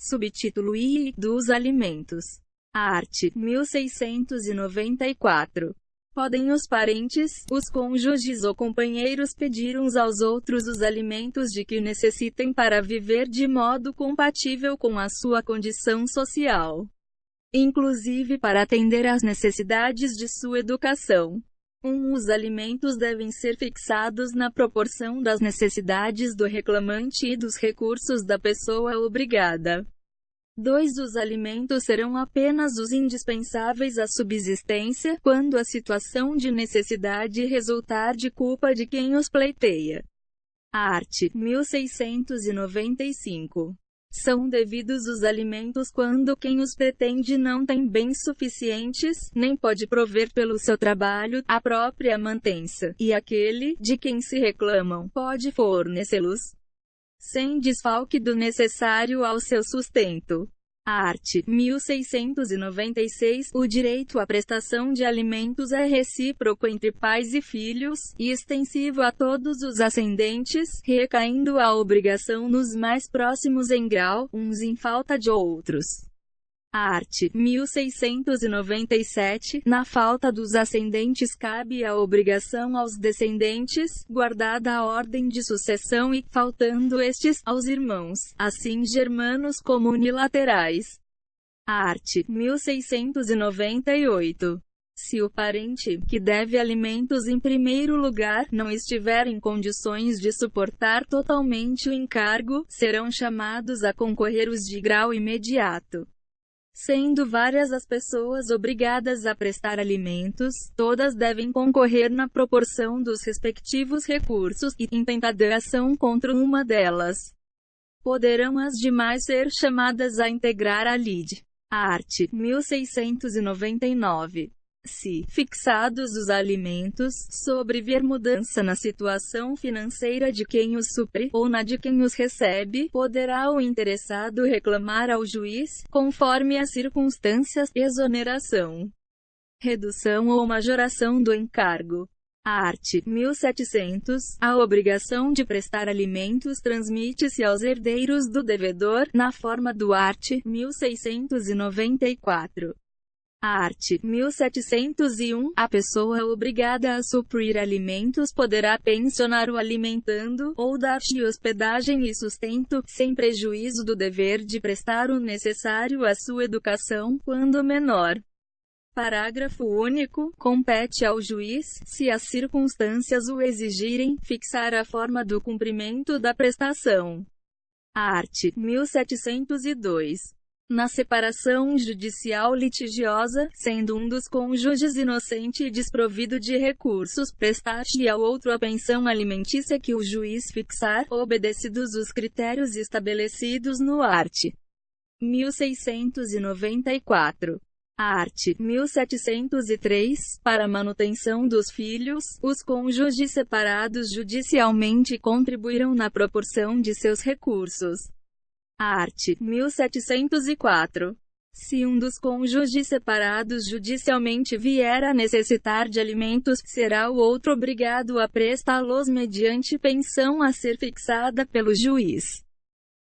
Subtítulo I. Dos alimentos. Art. 1694. Podem os parentes, os cônjuges ou companheiros pedir uns aos outros os alimentos de que necessitem para viver de modo compatível com a sua condição social, inclusive para atender às necessidades de sua educação. Os alimentos devem ser fixados na proporção das necessidades do reclamante e dos recursos da pessoa obrigada. 2. Os alimentos serão apenas os indispensáveis à subsistência, quando a situação de necessidade resultar de culpa de quem os pleiteia. Art. 1695. São devidos os alimentos quando quem os pretende não tem bens suficientes, nem pode prover pelo seu trabalho a própria mantença, e aquele, de quem se reclamam, pode fornecê-los sem desfalque do necessário ao seu sustento. Art. 1696. O direito à prestação de alimentos é recíproco entre pais e filhos, e extensivo a todos os ascendentes, recaindo a obrigação nos mais próximos em grau, uns em falta de outros. Art. 1697. Na falta dos ascendentes cabe a obrigação aos descendentes, guardada a ordem de sucessão e, faltando estes, aos irmãos, assim germanos como unilaterais. Art. 1698. Se o parente, que deve alimentos em primeiro lugar, não estiver em condições de suportar totalmente o encargo, serão chamados a concorrer os de grau imediato. Sendo várias as pessoas obrigadas a prestar alimentos, todas devem concorrer na proporção dos respectivos recursos, e, em tentação contra uma delas, poderão as demais ser chamadas a integrar a lide. Art. 1699. Se, fixados os alimentos, sobrevier mudança na situação financeira de quem os supre, ou na de quem os recebe, poderá o interessado reclamar ao juiz, conforme as circunstâncias, exoneração, redução ou majoração do encargo. Art. 1700. A obrigação de prestar alimentos transmite-se aos herdeiros do devedor, na forma do art. 1694. Art. 1701. A pessoa obrigada a suprir alimentos poderá pensionar o alimentando, ou dar-lhe hospedagem e sustento, sem prejuízo do dever de prestar o necessário à sua educação, quando menor. Parágrafo único. Compete ao juiz, se as circunstâncias o exigirem, fixar a forma do cumprimento da prestação. Art. 1702. Na separação judicial litigiosa, sendo um dos cônjuges inocente e desprovido de recursos, prestar-lhe ao outro a pensão alimentícia que o juiz fixar, obedecidos os critérios estabelecidos no art. 1694. Art. 1703. Para a manutenção dos filhos, os cônjuges separados judicialmente contribuirão na proporção de seus recursos. Art. 1704. Se um dos cônjuges separados judicialmente vier a necessitar de alimentos, será o outro obrigado a prestá-los mediante pensão a ser fixada pelo juiz,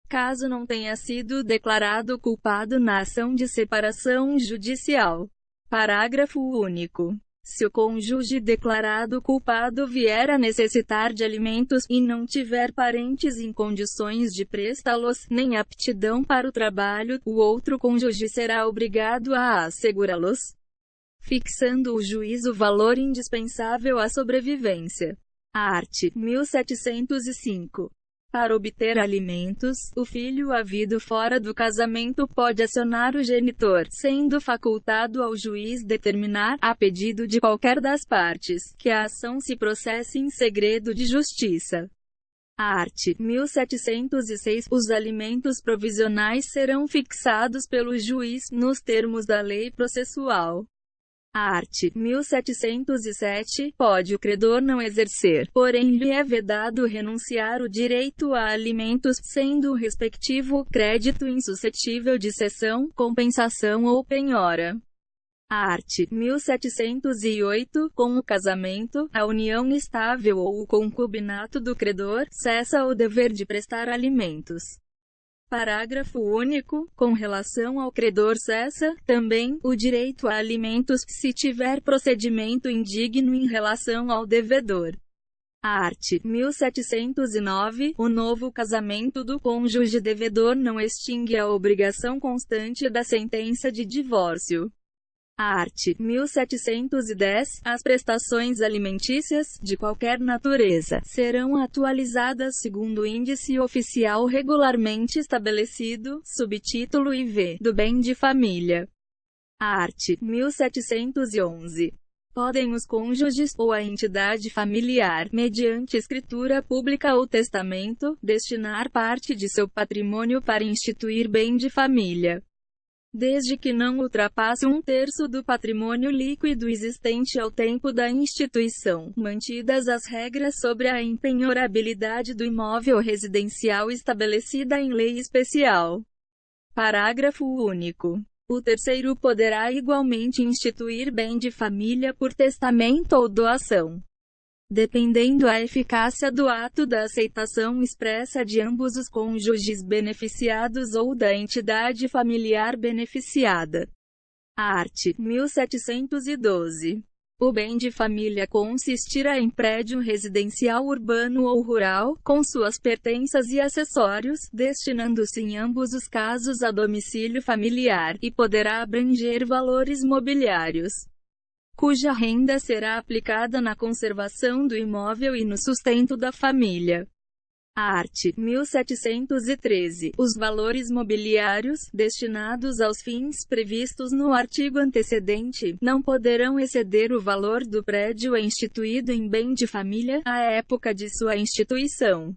caso não tenha sido declarado culpado na ação de separação judicial. Parágrafo único. Se o cônjuge declarado culpado vier a necessitar de alimentos, e não tiver parentes em condições de prestá-los, nem aptidão para o trabalho, o outro cônjuge será obrigado a assegurá-los, fixando o juiz o valor indispensável à sobrevivência. Art. 1705. Para obter alimentos, o filho havido fora do casamento pode acionar o genitor, sendo facultado ao juiz determinar, a pedido de qualquer das partes, que a ação se processe em segredo de justiça. Art. 1706. Os alimentos provisionais serão fixados pelo juiz, nos termos da lei processual. Art. 1707. Pode o credor não exercer, porém lhe é vedado renunciar o direito a alimentos, sendo o respectivo crédito insuscetível de cessão, compensação ou penhora. Art. 1708. Com o casamento, a união estável ou o concubinato do credor, cessa o dever de prestar alimentos. Parágrafo único. Com relação ao credor cessa, também, o direito a alimentos, se tiver procedimento indigno em relação ao devedor. Art. 1709. O novo casamento do cônjuge devedor não extingue a obrigação constante da sentença de divórcio. Art. 1710. As prestações alimentícias, de qualquer natureza, serão atualizadas segundo o índice oficial regularmente estabelecido, subtítulo IV, do bem de família. Art. 1711. Podem os cônjuges, ou a entidade familiar, mediante escritura pública ou testamento, destinar parte de seu patrimônio para instituir bem de família, desde que não ultrapasse 1/3 do patrimônio líquido existente ao tempo da instituição, mantidas as regras sobre a empenhorabilidade do imóvel residencial estabelecida em lei especial. Parágrafo único. O terceiro poderá igualmente instituir bem de família por testamento ou doação, dependendo a eficácia do ato da aceitação expressa de ambos os cônjuges beneficiados ou da entidade familiar beneficiada. Art. 1712. O bem de família consistirá em prédio residencial urbano ou rural, com suas pertenças e acessórios, destinando-se em ambos os casos a domicílio familiar, e poderá abranger valores mobiliários, cuja renda será aplicada na conservação do imóvel e no sustento da família. Art. 1713. Os valores mobiliários, destinados aos fins previstos no artigo antecedente, não poderão exceder o valor do prédio instituído em bem de família, à época de sua instituição.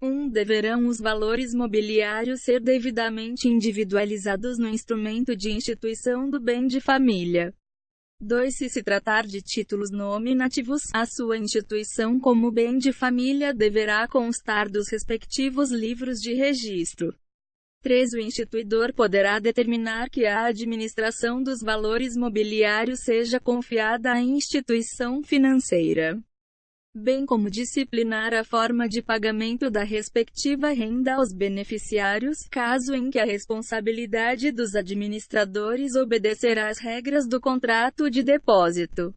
1. Deverão os valores mobiliários ser devidamente individualizados no instrumento de instituição do bem de família. 2. Se tratar de títulos nominativos, a sua instituição como bem de família deverá constar dos respectivos livros de registro. 3. O instituidor poderá determinar que a administração dos valores mobiliários seja confiada à instituição financeira, bem como disciplinar a forma de pagamento da respectiva renda aos beneficiários, caso em que a responsabilidade dos administradores obedecerá às regras do contrato de depósito.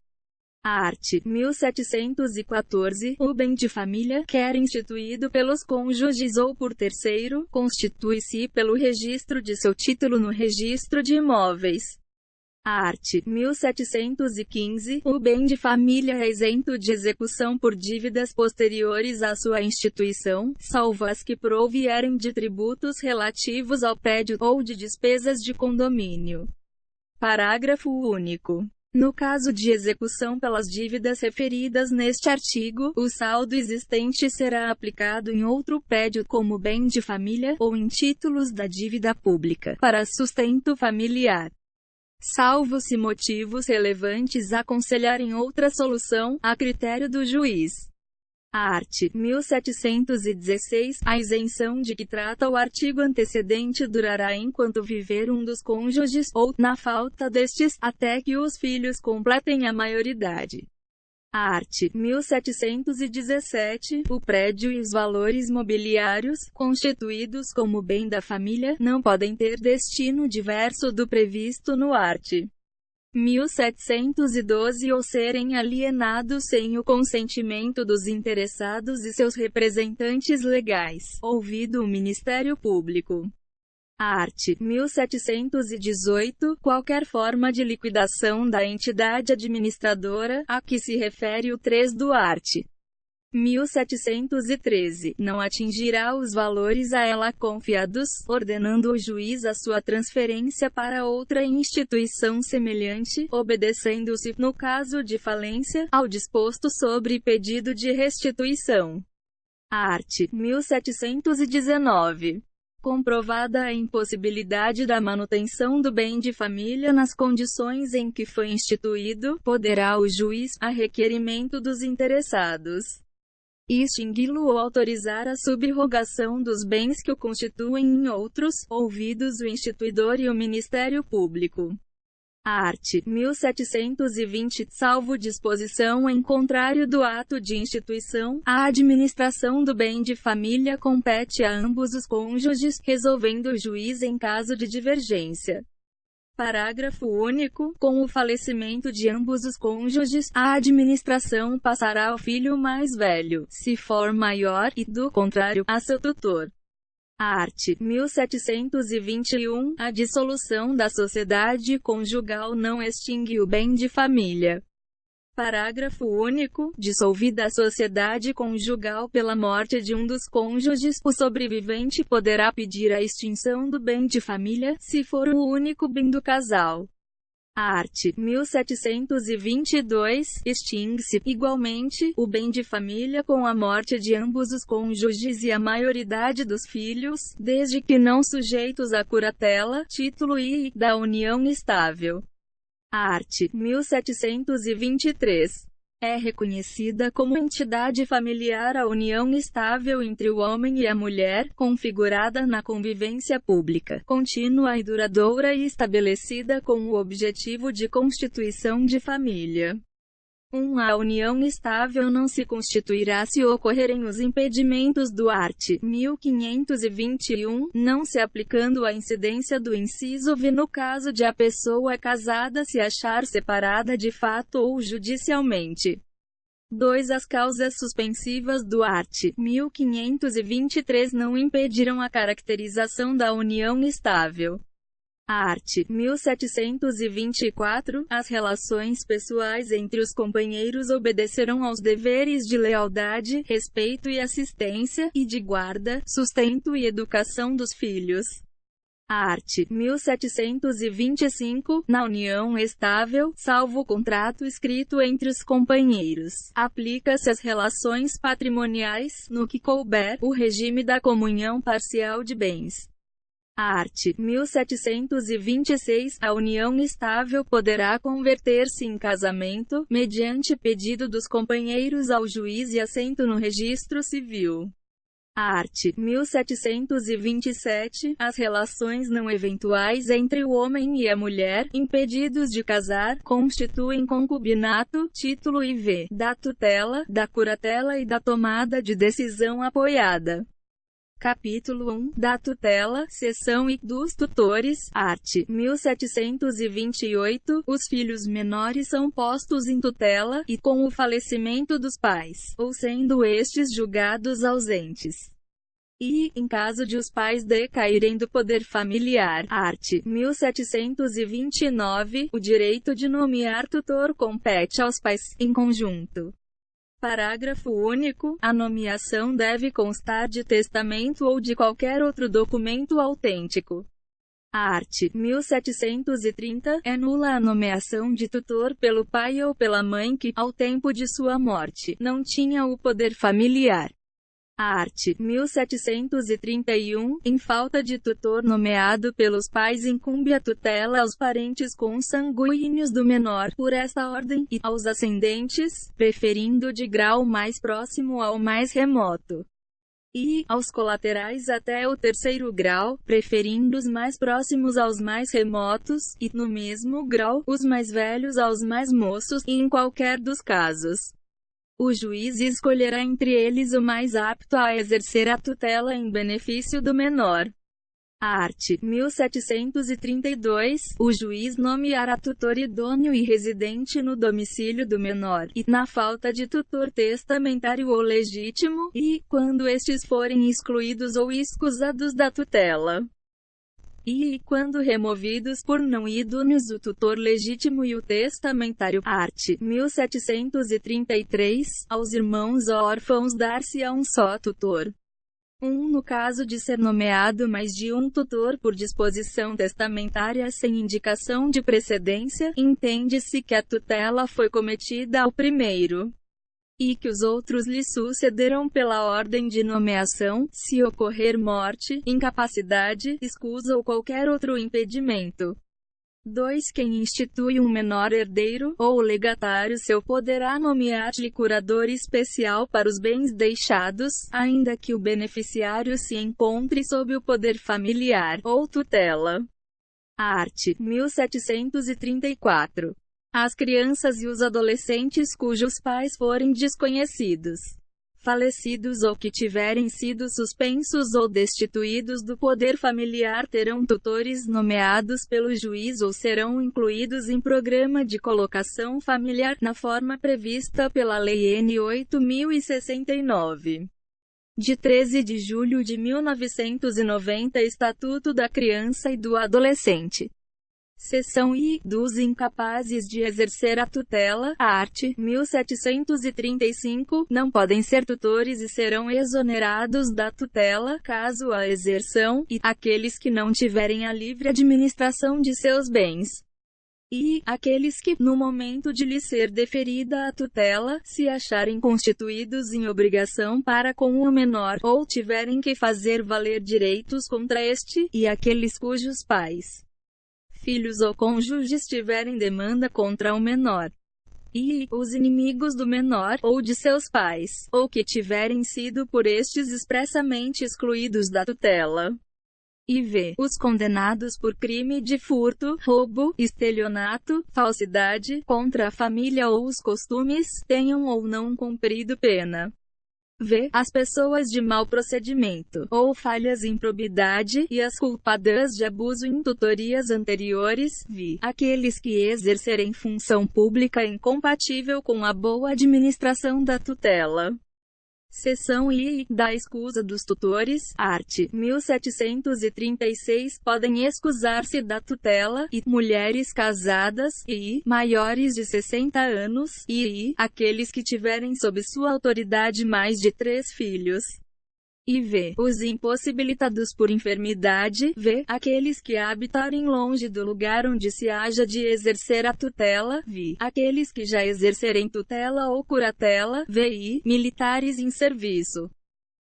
Art. 1714. O bem de família, quer instituído pelos cônjuges ou por terceiro, constitui-se pelo registro de seu título no registro de imóveis. Art. 1715. O bem de família é isento de execução por dívidas posteriores à sua instituição, salvo as que provierem de tributos relativos ao prédio ou de despesas de condomínio. Parágrafo único. No caso de execução pelas dívidas referidas neste artigo, o saldo existente será aplicado em outro prédio como bem de família, ou em títulos da dívida pública, para sustento familiar, salvo-se motivos relevantes aconselharem outra solução, a critério do juiz. Art. 1716. A isenção de que trata o artigo antecedente durará enquanto viver um dos cônjuges, ou, na falta destes, até que os filhos completem a maioridade. Art. 1717. O prédio e os valores mobiliários, constituídos como bem da família, não podem ter destino diverso do previsto no art. 1712 ou serem alienados sem o consentimento dos interessados e seus representantes legais, ouvido o Ministério Público. Art. 1718. Qualquer forma de liquidação da entidade administradora, a que se refere o 3 do art. 1713, não atingirá os valores a ela confiados, ordenando o juiz a sua transferência para outra instituição semelhante, obedecendo-se, no caso de falência, ao disposto sobre pedido de restituição. Art. 1719. Comprovada a impossibilidade da manutenção do bem de família nas condições em que foi instituído, poderá o juiz, a requerimento dos interessados, extingui-lo ou autorizar a subrogação dos bens que o constituem em outros, ouvidos o instituidor e o Ministério Público. Art. 1720. Salvo disposição em contrário do ato de instituição, a administração do bem de família compete a ambos os cônjuges, resolvendo o juiz em caso de divergência. Parágrafo único. Com o falecimento de ambos os cônjuges, a administração passará ao filho mais velho, se for maior, e, do contrário, a seu tutor. Art. 1721. A dissolução da sociedade conjugal não extingue o bem de família. Parágrafo único. Dissolvida a sociedade conjugal pela morte de um dos cônjuges, o sobrevivente poderá pedir a extinção do bem de família, se for o único bem do casal. Art. 1722. Extingue-se, igualmente, o bem de família com a morte de ambos os cônjuges e a maioridade dos filhos, desde que não sujeitos à curatela, título e da união estável. Art. 1723. É reconhecida como entidade familiar a união estável entre o homem e a mulher, configurada na convivência pública, contínua e duradoura e estabelecida com o objetivo de constituição de família. A união estável não se constituirá se ocorrerem os impedimentos do art. 1521, não se aplicando a incidência do inciso v no caso de a pessoa casada se achar separada de fato ou judicialmente. 2. As causas suspensivas do art. 1523 não impediram a caracterização da união estável. Art. 1724. As relações pessoais entre os companheiros obedecerão aos deveres de lealdade, respeito e assistência, e de guarda, sustento e educação dos filhos. Art. 1725. Na união estável, salvo o contrato escrito entre os companheiros, aplica-se às relações patrimoniais, no que couber, o regime da comunhão parcial de bens. Art. 1726. A união estável poderá converter-se em casamento, mediante pedido dos companheiros ao juiz e assento no registro civil. Art. 1727. As relações não eventuais entre o homem e a mulher, impedidos de casar, constituem concubinato, título IV, da tutela, da curatela e da tomada de decisão apoiada. Capítulo 1. Da tutela, seção e dos tutores. Art. 1728. Os filhos menores são postos em tutela, e com o falecimento dos pais, ou sendo estes julgados ausentes. E, em caso de os pais decaírem do poder familiar. Art. 1729. O direito de nomear tutor compete aos pais, em conjunto. Parágrafo único. A nomeação deve constar de testamento ou de qualquer outro documento autêntico. Art. 1730. É nula a nomeação de tutor pelo pai ou pela mãe que, ao tempo de sua morte, não tinha o poder familiar. Art. 1731. Em falta de tutor nomeado pelos pais, incumbe a tutela aos parentes consanguíneos do menor, por esta ordem, e aos ascendentes, preferindo de grau mais próximo ao mais remoto. E, aos colaterais até o terceiro grau, preferindo os mais próximos aos mais remotos, e, no mesmo grau, os mais velhos aos mais moços, e em qualquer dos casos, o juiz escolherá entre eles o mais apto a exercer a tutela em benefício do menor. Art. 1732. O juiz nomeará tutor idôneo e residente no domicílio do menor, e, na falta de tutor testamentário ou legítimo, e, quando estes forem excluídos ou escusados da tutela. E, quando removidos por não idôneos o tutor legítimo e o testamentário. Art. 1733. Aos irmãos órfãos dar-se-á um só tutor. No caso de ser nomeado mais de um tutor por disposição testamentária sem indicação de precedência, entende-se que a tutela foi cometida ao primeiro, e que os outros lhe sucederão pela ordem de nomeação, se ocorrer morte, incapacidade, escusa ou qualquer outro impedimento. 2. Quem institui um menor herdeiro, ou legatário seu poderá nomear-lhe curador especial para os bens deixados, ainda que o beneficiário se encontre sob o poder familiar, ou tutela. Art. 1734. As crianças e os adolescentes cujos pais forem desconhecidos, falecidos ou que tiverem sido suspensos ou destituídos do poder familiar terão tutores nomeados pelo juiz ou serão incluídos em programa de colocação familiar, na forma prevista pela Lei N. 8069. De 13 de julho de 1990 Estatuto da Criança e do Adolescente. Seção I. Dos incapazes de exercer a tutela, art. 1735, não podem ser tutores e serão exonerados da tutela, caso a exerçam, e aqueles que não tiverem a livre administração de seus bens. E aqueles que, no momento de lhes ser deferida a tutela, se acharem constituídos em obrigação para com o menor, ou tiverem que fazer valer direitos contra este, e aqueles cujos pais, filhos ou cônjuges tiverem demanda contra o menor, e os inimigos do menor, ou de seus pais, ou que tiverem sido por estes expressamente excluídos da tutela. E v. Os condenados por crime de furto, roubo, estelionato, falsidade, contra a família ou os costumes, tenham ou não cumprido pena. V. As pessoas de mau procedimento, ou falhas em probidade, e as culpadas de abuso em tutorias anteriores, vi. Aqueles que exercerem função pública incompatível com a boa administração da tutela. Seção I. Da escusa dos tutores, art. 1736 podem excusar-se da tutela, e mulheres casadas, e maiores de 60 anos, e aqueles que tiverem sob sua autoridade mais de 3 filhos. E v. Os impossibilitados por enfermidade, v. Aqueles que habitarem longe do lugar onde se haja de exercer a tutela, vi. Aqueles que já exercerem tutela ou curatela, vi. Militares em serviço.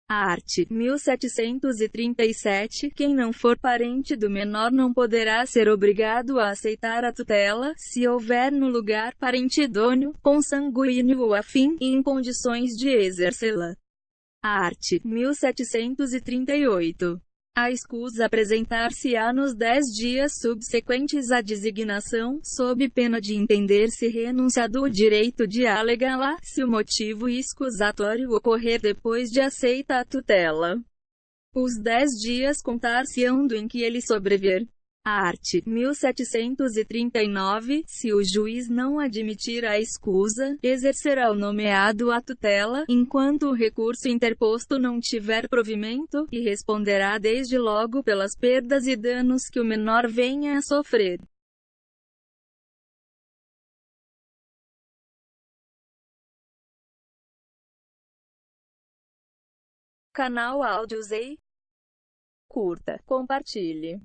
Art. 1737. Quem não for parente do menor não poderá ser obrigado a aceitar a tutela, se houver no lugar parente idôneo, consanguíneo ou afim, e em condições de exercê-la. Art. 1738. A escusa apresentar-se-á nos 10 dias subsequentes à designação, sob pena de entender-se renunciado o direito de alegá-la, se o motivo escusatório ocorrer depois de aceita a tutela. Os 10 dias contar-se-ão do em que ele sobrevier. Art. 1739. Se o juiz não admitir a escusa, exercerá o nomeado a tutela, enquanto o recurso interposto não tiver provimento, e responderá desde logo pelas perdas e danos que o menor venha a sofrer. Canal Áudios. Curta, compartilhe.